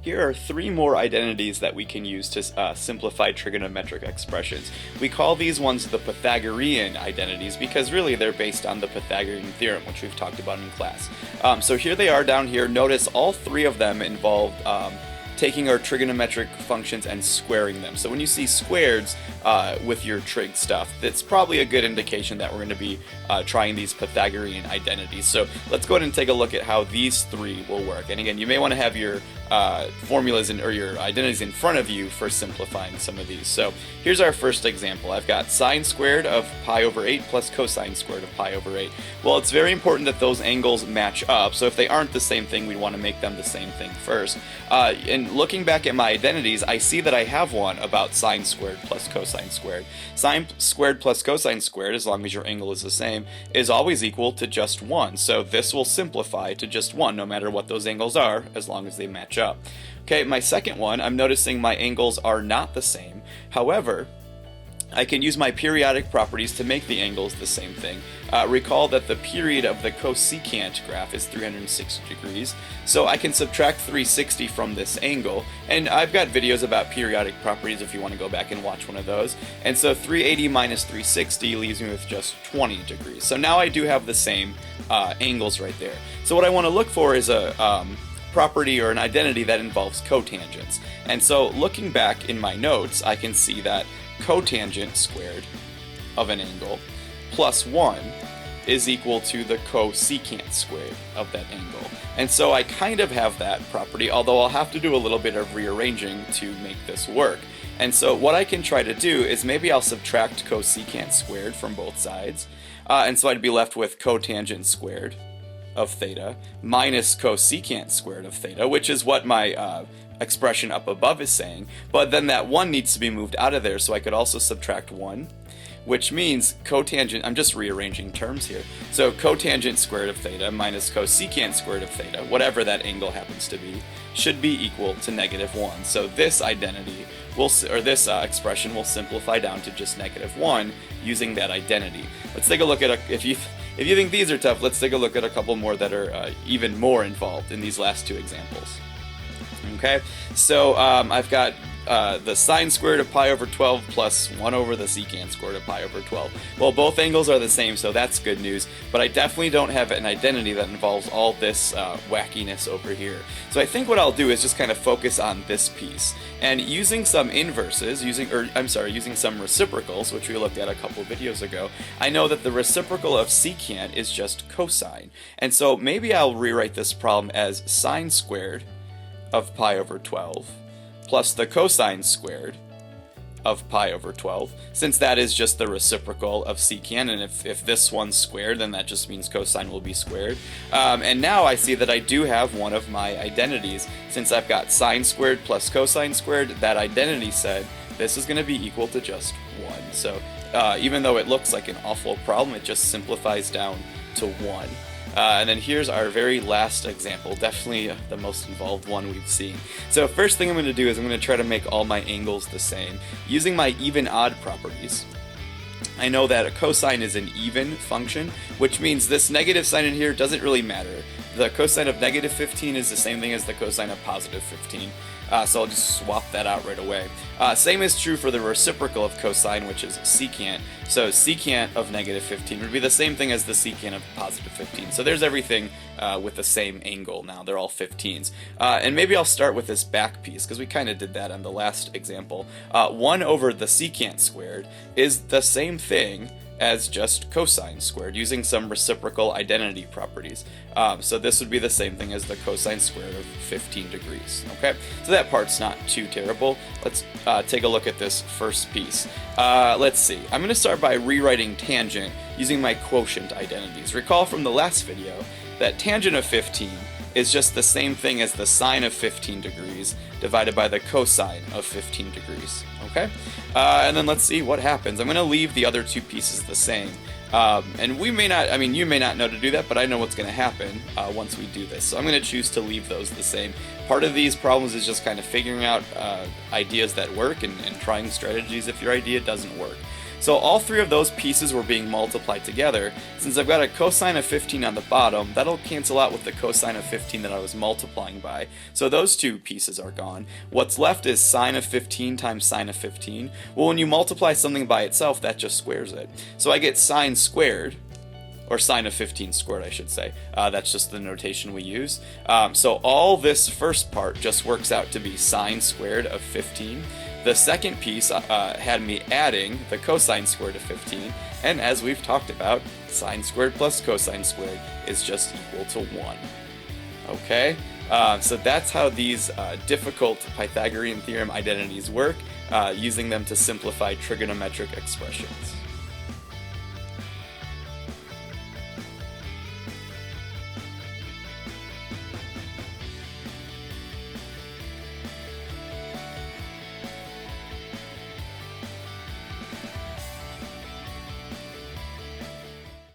Here are three more identities that we can use to simplify trigonometric expressions. We call these ones the Pythagorean identities because really they're based on the Pythagorean theorem, which we've talked about in class. So here they are down here. Notice all three of them involve taking our trigonometric functions and squaring them. So when you see squareds with your trig stuff, that's probably a good indication that we're going to be trying these Pythagorean identities. So let's go ahead and take a look at how these three will work. And again, you may want to have your formulas or your identities in front of you for simplifying some of these. So here's our first example. I've got sine squared of pi over 8 plus cosine squared of pi over 8. Well, it's very important that those angles match up. So if they aren't the same thing, we want to make them the same thing first. And looking back at my identities, I see that I have one about sine squared plus cosine squared. Sine squared plus cosine squared, as long as your angle is the same, is always equal to just 1. So this will simplify to just 1, no matter what those angles are, as long as they match up. Okay, my second one, I'm noticing my angles are not the same. However, I can use my periodic properties to make the angles the same thing. Recall that the period of the cosecant graph is 360 degrees, so I can subtract 360 from this angle, and I've got videos about periodic properties if you want to go back and watch one of those. And so 380 minus 360 leaves me with just 20 degrees. So now I do have the same angles right there. So what I want to look for is a property or an identity that involves cotangents. And so looking back in my notes, I can see that cotangent squared of an angle plus 1 is equal to the cosecant squared of that angle. And so I kind of have that property, although I'll have to do a little bit of rearranging to make this work. And so what I can try to do is maybe I'll subtract cosecant squared from both sides. And so I'd be left with cotangent squared of theta minus cosecant squared of theta, which is what my expression up above is saying, but then that 1 needs to be moved out of there, so I could also subtract 1, which means cotangent, I'm just rearranging terms here, so cotangent squared of theta minus cosecant squared of theta, whatever that angle happens to be, should be equal to -1. So this identity will, or this expression will simplify down to just -1 using that identity. Let's take a look at if you think these are tough, let's take a look at a couple more that are even more involved in these last two examples. Okay, so I've got the sine squared of pi over 12 plus 1 over the secant squared of pi over 12. Well, both angles are the same, so that's good news, but I definitely don't have an identity that involves all this wackiness over here. So I think what I'll do is just kind of focus on this piece, and using some inverses, using some reciprocals, which we looked at a couple videos ago, I know that the reciprocal of secant is just cosine, and so maybe I'll rewrite this problem as sine squared of pi over 12 plus the cosine squared of pi over 12, since that is just the reciprocal of secant, and if this one's squared, then that just means cosine will be squared. And now I see that I do have one of my identities. Since I've got sine squared plus cosine squared, that identity said this is going to be equal to just 1. So even though it looks like an awful problem, it just simplifies down to 1. And then here's our very last example, definitely the most involved one we've seen. So first thing I'm going to do is I'm going to try to make all my angles the same. Using my even-odd properties, I know that a cosine is an even function, which means this negative sign in here doesn't really matter. The cosine of -15 is the same thing as the cosine of +15. So I'll just swap that out right away. Same is true for the reciprocal of cosine, which is secant. So secant of -15 would be the same thing as the secant of +15. So there's everything with the same angle now. They're all 15s. And maybe I'll start with this back piece, because we kind of did that on the last example. 1 over the secant squared is the same thing as just cosine squared, using some reciprocal identity properties. So this would be the same thing as the cosine squared of 15 degrees. Okay, so that part's not too terrible. Let's take a look at this first piece. Let's see. I'm going to start by rewriting tangent using my quotient identities. Recall from the last video that tangent of 15 is just the same thing as the sine of 15 degrees divided by the cosine of 15 degrees. Okay? And then let's see what happens. I'm going to leave the other two pieces the same. And we may not, you may not know to do that, but I know what's going to happen once we do this. So I'm going to choose to leave those the same. Part of these problems is just kind of figuring out ideas that work and trying strategies if your idea doesn't work. So all three of those pieces were being multiplied together. Since I've got a cosine of 15 on the bottom, that'll cancel out with the cosine of 15 that I was multiplying by. So those two pieces are gone. What's left is sine of 15 times sine of 15. Well, when you multiply something by itself, that just squares it. So I get sine squared, or sine of 15 squared, I should say. That's just the notation we use. So all this first part just works out to be sine squared of 15. The second piece had me adding the cosine squared of 15, and as we've talked about, sine squared plus cosine squared is just equal to 1. Okay? So that's how these difficult Pythagorean theorem identities work, using them to simplify trigonometric expressions.